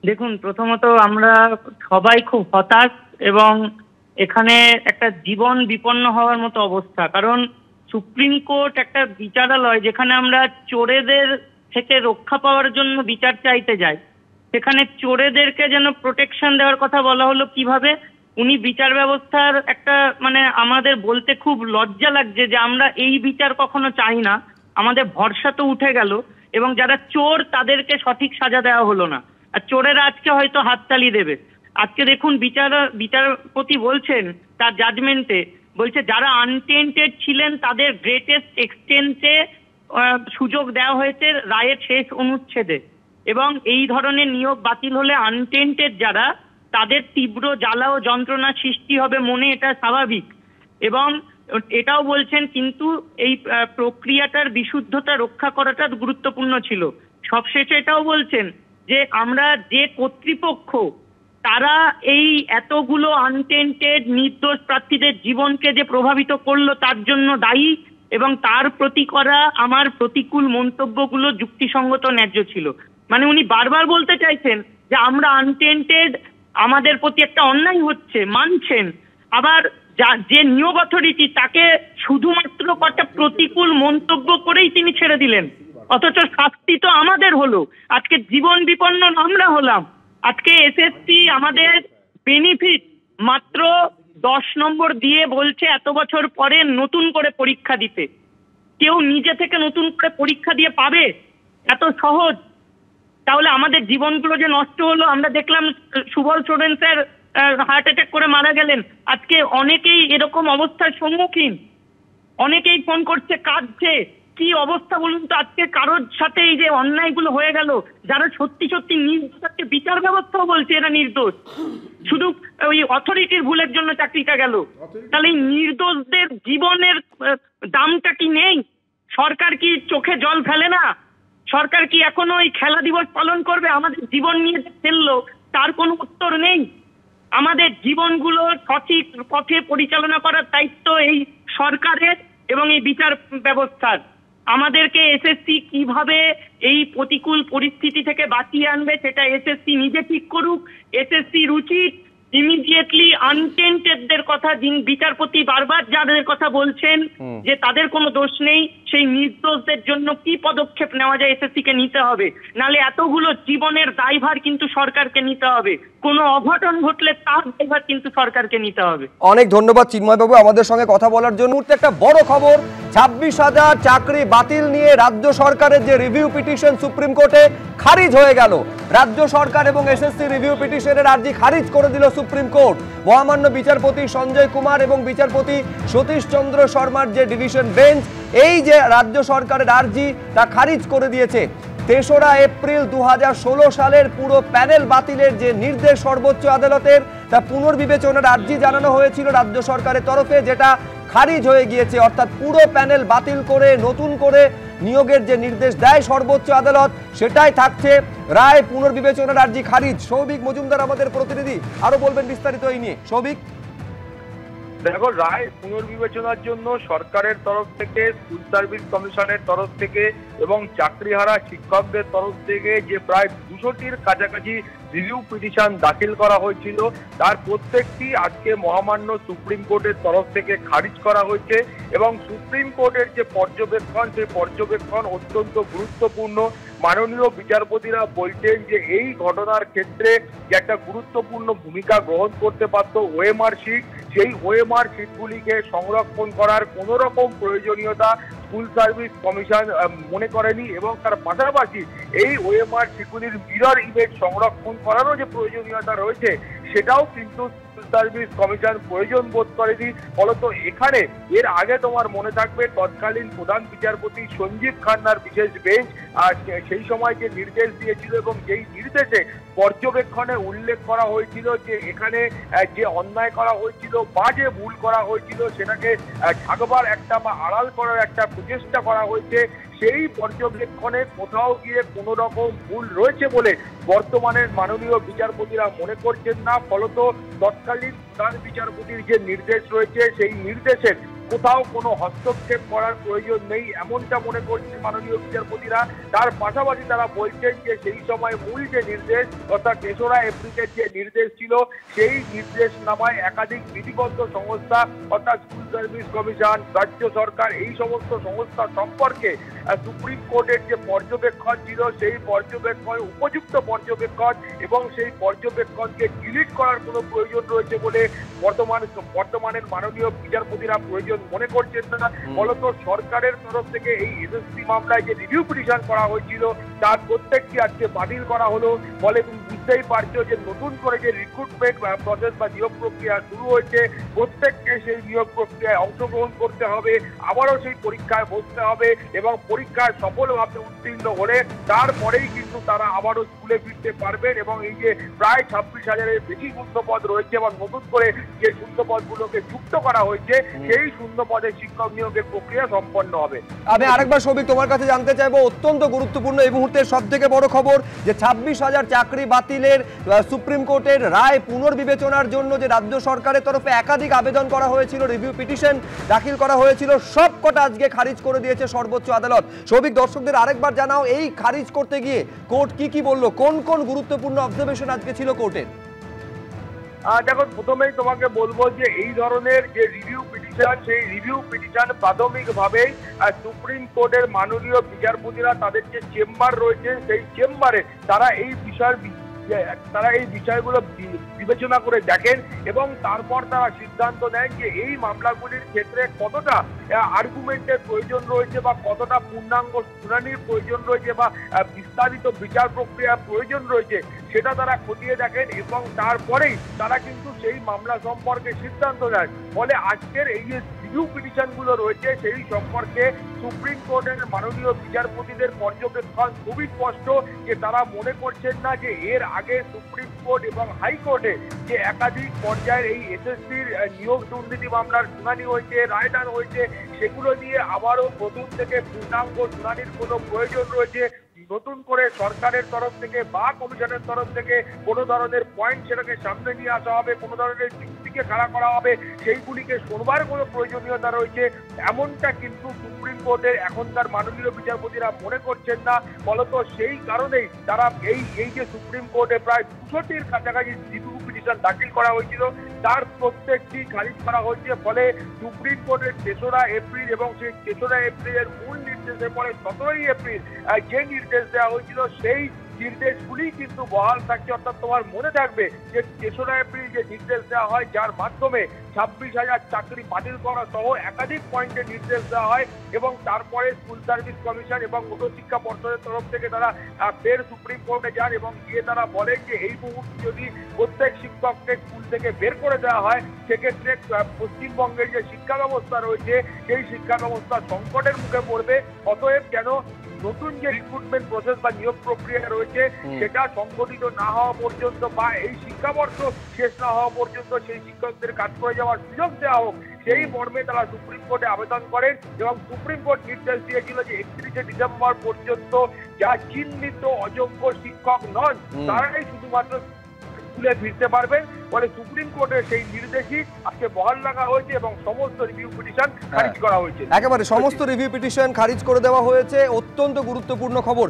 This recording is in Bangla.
দেখুন, প্রথমত আমরা সবাই খুব হতাশ এবং এখানে একটা জীবন বিপন্ন হওয়ার মতো অবস্থা। কারণ সুপ্রিম কোর্ট একটা বিচারালয়, যেখানে আমরা চোরেদের থেকে রক্ষা পাওয়ার জন্য বিচার চাইতে যাই, সেখানে চোরেদেরকে যেন প্রোটেকশন দেওয়ার কথা বলা হলো কিভাবে? উনি বিচার ব্যবস্থার একটা আমাদের বলতে খুব লজ্জা লাগছে যে আমরা এই বিচার কখনো চাই না। আমাদের ভরসা তো উঠে গেল এবং যারা চোর তাদেরকে সঠিক সাজা দেওয়া হলো না, আর চোরেরা আজকে হয়তো হাততালি দেবে। আজকে দেখুন বিচারপতি বলছেন তার জাজমেন্টে, বলছে যারা আনটেন্টেড ছিলেন তাদের গ্রেটেস্ট এক্সটেন্টে সুযোগ দেওয়া হয়েছে রায়ের শেষ অনুচ্ছেদে, এবং এই ধরনের নিয়োগ বাতিল হলে আনটেন্টেড যারা, তাদের তীব্র জ্বালা ও যন্ত্রণা সৃষ্টি হবে মনে, এটা স্বাভাবিক। এবং এটাও বলছেন কিন্তু এই প্রক্রিয়াটার বিশুদ্ধতা রক্ষা করাটা গুরুত্বপূর্ণ ছিল। সবশেষে এটাও বলছেন যে আমরা যে কর্তৃপক্ষ তারা এই এতগুলো আনটেন্টেড নির্দোষ প্রার্থীদের জীবনকে যে প্রভাবিত করলো তার জন্য দায়ী, এবং তার প্রতি করা আমার প্রতিকূল মন্তব্যগুলো যুক্তিসঙ্গত ন্যায্য ছিল। উনি বারবার বলতে চাইছেন যে আমরা আনটেন্টেড, আমাদের প্রতি একটা অন্যায় হচ্ছে মানছেন, আবার যে নিয়োগ অথরিটি তাকে শুধুমাত্র কটা প্রতিকূল মন্তব্য করেই তিনি ছেড়ে দিলেন, অথচ শাস্তি তো আমাদের হলো। আজকে জীবন বিপন্ন আমরা হলাম। আজকে এসএসসি আমাদের বেনিফিট মাত্র 10 নম্বর দিয়ে বলছে এত বছর পরে নতুন করে পরীক্ষা দিতে। কেউ নিজে থেকে নতুন করে পরীক্ষা দিয়ে পাবে এত সহজ? তাহলে আমাদের জীবনগুলো যে নষ্ট হলো, আমরা দেখলাম Subal Soren sir heart attack করে মারা গেলেন। আজকে অনেকেই এরকম অবস্থার সম্মুখীন, অনেকেই ফোন করছে, কাঁদছে। কি অবস্থা বলুন তো? আজকে কারোর সাথে এই যে অন্যায়গুলো হয়ে গেল, যারা সত্যি সত্যি নির্দোষ, আজকে বিচার ব্যবস্থাও বলছে এরা নির্দোষ, শুধু ওই অথরিটির ভুলের জন্য চাকরিটা গেল। তাহলে এই নির্দোষদের জীবনের দামটা কি নেই? সরকার কি চোখে জল ফেলে না? সরকার কি এখনো ওই খেলা দিবস পালন করবে? আমাদের জীবন নিয়ে ফেললো, তার কোনো উত্তর নেই। আমাদের জীবনগুলো সঠিক পথে পরিচালনা করার দায়িত্ব এই সরকারের এবং এই বিচার ব্যবস্থার। আমাদেরকে এসএসসি কিভাবে এই প্রতিকূল পরিস্থিতি থেকে বাঁচিয়ে আনবে সেটা এসএসসি নিজে ঠিক করুক। এসএসসির উচিত ইমিডিয়েটলি আনটেন্টেডদের কথা, বিচারপতি বারবার যাদের কথা বলছেন যে তাদের কোনো দোষ নেই, সেই নির্দোষদের জন্য কি পদক্ষেপ নেওয়া যায় এসএসসি কে নিতে হবে। নালে এতগুলো জীবনের দায়ভার কিন্তু সরকারকে নিতে হবে। কোনো অঘটন ঘটলে তার দায়ভার কিন্তু সরকারকে নিতে হবে। অনেক ধন্যবাদ চিন্ময় বাবু আমাদের সঙ্গে কথা বলার জন্য। একটা বড় খবর, 26,000 চাকরি বাতিল নিয়ে রাজ্য সরকারের যে রিভিউ পিটিশন সুপ্রিম কোর্টে খারিজ হয়ে গেল। রাজ্য সরকার এবং এসএসসি রিভিউ পিটিশনের আর্জি খারিজ করে দিল সুপ্রিম কোর্ট। মহামান্য বিচারপতি সঞ্জয় কুমার এবং বিচারপতি সতীশ চন্দ্র শর্মার যে ডিভিশন বেঞ্চ এই যে রাজ্য সরকারের আর্জি তা খারিজ করে দিয়েছে। 3রা এপ্রিল 2016 সালের পুরো প্যানেল বাতিলের যে নির্দেশ সর্বোচ্চ আদালতের, তা পুনর্বিবেচনার আর্জি জানানো হয়েছিল রাজ্য সরকারের তরফে, যেটা খারিজ হয়ে গিয়েছে। অর্থাৎ পুরো প্যানেল বাতিল করে নতুন করে নিয়োগের যে নির্দেশ দেয় সর্বোচ্চ আদালত সেটাই থাকছে। রায় পুনর্বিবেচনার আর্জি খারিজ। সৌভিক মজুমদার আমাদের প্রতিনিধি আরো বলবেন বিস্তারিত এই নিয়ে। সৌভিক, দেখো, রায় পুনর্বিবেচনার জন্য সরকারের তরফ থেকে, স্কুল সার্ভিস কমিশনের তরফ থেকে এবং চাকরিহারা শিক্ষকদের তরফ থেকে যে প্রায় 200টির কাছাকাছি রিভিউ পিটিশন দাখিল করা হয়েছিল, তার প্রত্যেকটি আজকে মহামান্য সুপ্রিম কোর্টের তরফ থেকে খারিজ করা হয়েছে। এবং সুপ্রিম কোর্টের যে পর্যবেক্ষণ, সেই পর্যবেক্ষণ অত্যন্ত গুরুত্বপূর্ণ। মাননীয় বিচারপতিরা বলছেন যে এই ঘটনার ক্ষেত্রে যে একটা গুরুত্বপূর্ণ ভূমিকা গ্রহণ করতে পারত ওএমআর শিট, সেই ওএমআর শিটগুলিকে সংরক্ষণ করার কোনো রকম প্রয়োজনীয়তা স্কুল সার্ভিস কমিশন মনে করেনি, এবং তার পাশাপাশি এই ওএমআর শিটগুলির মিরর ইমেজ সংরক্ষণ করারও যে প্রয়োজনীয়তা রয়েছে সেটাও কিন্তু স্কুল সার্ভিস কমিশন প্রয়োজন বোধ করেনি। ফলত এখানে এর আগে তোমার মনে থাকবে তৎকালীন প্রধান বিচারপতি সঞ্জীব খান্নার বিশেষ বেঞ্চ সেই সময় যে নির্দেশ দিয়েছিল এবং যেই নির্দেশে পর্যবেক্ষণে উল্লেখ করা হয়েছিল যে এখানে যে অন্যায় করা হয়েছিল বা যে ভুল করা হয়েছিল সেটাকে ঢাকবার একটা বা আড়াল করার একটা প্রচেষ্টা করা হয়েছে, সেই পর্যবেক্ষণে কোথাও গিয়ে কোনো রকম ভুল রয়েছে বলে বর্তমানের মাননীয় বিচারপতিরা মনে করছেন না। ফলত তৎকালীন প্রধান বিচারপতির যে নির্দেশ রয়েছে সেই নির্দেশের কোথাও কোনো হস্তক্ষেপ করার প্রয়োজন নেই এমনটা মনে করছেন মাননীয় বিচারপতিরা। তার পাশাপাশি তারা বলছেন যে সেই সময় মূল যে নির্দেশ অর্থাৎ ৩রা এপ্রিলের যে নির্দেশ ছিল সেই নির্দেশনামায় একাধিক বিধিবদ্ধ সংস্থা অর্থাৎ স্কুল সার্ভিস কমিশন, রাজ্য সরকার এই সমস্ত সংস্থা সম্পর্কে সুপ্রিম কোর্টের যে পর্যবেক্ষণ ছিল সেই পর্যবেক্ষণ উপযুক্ত পর্যবেক্ষণ এবং সেই পর্যবেক্ষণকে ডিলিট করার কোনো প্রয়োজন রয়েছে বলে বর্তমানের মাননীয় বিচারপতিরা প্রয়োজন মনে করছেন না। ফলত সরকারের তরফ থেকে এই এসএসসি মামলায় যে রিভিউ পিটিশন করা হয়েছিল তার প্রত্যেকটি আজকে বাতিল করা হলো। ফলে তুমি বুঝতেই পারছো যে নতুন করে যে রিক্রুটমেন্ট প্রসেস বা নিয়োগ প্রক্রিয়া শুরু হয়েছে, প্রত্যেককে সেই নিয়োগ প্রক্রিয়ায় অংশগ্রহণ করতে হবে, আবারও সেই পরীক্ষায় বসতে হবে এবং পরীক্ষায় সফলভাবে উত্তীর্ণ হলে তারপরেই কিন্তু তারা আবারও স্কুলে ফিরতে পারবেন এবং এই যে প্রায় 26,000-এর বেশি শূন্যপদ রয়েছে এবং নতুন করে যে শূন্যপদগুলোকে যুক্ত করা হয়েছে সেই শূন্যপদে শিক্ষক নিয়োগের প্রক্রিয়া সম্পন্ন হবে। আমি আরেকবার সৌভিক তোমার কাছে জানতে চাইবো, অত্যন্ত গুরুত্বপূর্ণ এই মুহূর্তের সব থেকে বড় খবর যে 26,000 চাকরি বাতিলের সুপ্রিম কোর্টের রায় পুনর্বিবেচনার জন্য যে রাজ্য সরকারের তরফে একাধিক আবেদন করা হয়েছিল, রিভিউ পিটিশন দাখিল করা হয়েছিল, সব কটা আজকে খারিজ করে দিয়েছে সর্বোচ্চ আদালত। সৌভিক, দর্শকদের আরেকবার জানাও এই খারিজ করতে গিয়ে কোর্ট কি বললো, কোন কোন গুরুত্বপূর্ণ অবজারভেশন আজকে ছিল কোর্টের? দেখো, প্রথমেই তোমাকে বলবো যে এই ধরনের যে রিভিউ পিটিশন সেই রিভিউ পিটিশন প্রাথমিকভাবেই সুপ্রিম কোর্টের মাননীয় বিচারপতিরা তাদের যে চেম্বার রয়েছে সেই চেম্বারে তারা এই বিষয়গুলো বিবেচনা করে দেখেন এবং তারপর তারা সিদ্ধান্ত নেন যে এই মামলাগুলির ক্ষেত্রে কতটা আর্গুমেন্টের প্রয়োজন রয়েছে বা কতটা পূর্ণাঙ্গ শুনানির প্রয়োজন রয়েছে বা বিস্তারিত বিচার প্রক্রিয়ার প্রয়োজন রয়েছে সেটা তারা খতিয়ে দেখেন এবং তারপরেই তারা কিন্তু সেই মামলা সম্পর্কে সিদ্ধান্ত নেন। ফলে আজকের এই যে রিভিউ পিটিশনগুলো রয়েছে সেই সম্পর্কে সুপ্রিম কোর্টের মাননীয় বিচারপতিদের পর্যবেক্ষণ খুবই স্পষ্ট যে তারা মনে করছেন না যে এর আগে সুপ্রিম কোর্ট এবং হাইকোর্টে যে একাধিক পর্যায়ের এই এসএসসির নিয়োগ দুর্নীতি মামলার শুনানি হয়েছে, রায়দান হয়েছে, সেগুলো নিয়ে আবারও প্রথম থেকে পূর্ণাঙ্গ শুনানির কোনো প্রয়োজন রয়েছে। নতুন করে সরকারের তরফ থেকে বা কমিশনের তরফ থেকে কোনো ধরনের পয়েন্ট সেটাকে সামনে নিয়ে আসা হবে, কোনো ধরনের যুক্তিকে খাড়া করা হবে, সেইগুলিকে শোনবার কোনো প্রয়োজনীয়তা রয়েছে এমনটা কিন্তু সুপ্রিম কোর্টের এখনকার মাননীয় বিচারপতিরা মনে করছেন না। ফলত সেই কারণেই তারা এই যে সুপ্রিম কোর্টে প্রায় 200টির কাছাকাছি রিভিউ পিটিশন দাখিল করা হয়েছিল তার প্রত্যেকটি খারিজ করা হয়েছে। ফলে সুপ্রিম কোর্টের 3রা এপ্রিল এবং সেই 3রা এপ্রিলের মূল নির্দেশের পরে 17ই এপ্রিল যে নির্দেশ দেওয়া হয়েছিল সেই নির্দেশগুলি কিন্তু বহাল থাকছে। অর্থাৎ তোমার মনে থাকবে যে 3রা এপ্রিল যে নির্দেশ দেওয়া হয় যার মাধ্যমে 26,000 চাকরি বাতিল করা সহ একাধিক পয়েন্টে নির্দেশ দেওয়া হয় এবং তারপরে স্কুল সার্ভিস কমিশন এবং উচ্চশিক্ষা পর্ষদের তরফ থেকে তারা ফের সুপ্রিম কোর্টে যান এবং গিয়ে তারা বলেন যে এই মুহূর্তে যদি প্রত্যেক শিক্ষককে স্কুল থেকে বের করে দেওয়া হয় সেক্ষেত্রে পশ্চিমবঙ্গের যে শিক্ষা ব্যবস্থা রয়েছে সেই শিক্ষা ব্যবস্থা সংকটের মুখে পড়বে। অতএব যেন নতুন যে রিক্রুটমেন্ট প্রসেস বা নিয়োগ প্রক্রিয়া রয়েছে সেটা সংগঠিত না হওয়া পর্যন্ত বা এই শিক্ষাবর্ষ শেষ না হওয়া পর্যন্ত সেই শিক্ষকদের কাজ করে যাওয়ার সুযোগ দেওয়া হোক, সেই মর্মে তারা সুপ্রিম কোর্টে আবেদন করেন এবং সুপ্রিম কোর্ট নির্দেশ দিয়েছিল যে 31শে ডিসেম্বর পর্যন্ত যা চিহ্নিত অযোগ্য শিক্ষক নন তারাই শুধুমাত্র স্কুলে ফিরতে পারবেন। ফলে সুপ্রিম কোর্টের সেই নির্দেশই আজকে বহাল রাখা হয়েছে এবং সমস্ত রিভিউ পিটিশন খারিজ করা হয়েছে। একেবারে সমস্ত রিভিউ পিটিশন খারিজ করে দেওয়া হয়েছে, অত্যন্ত গুরুত্বপূর্ণ খবর।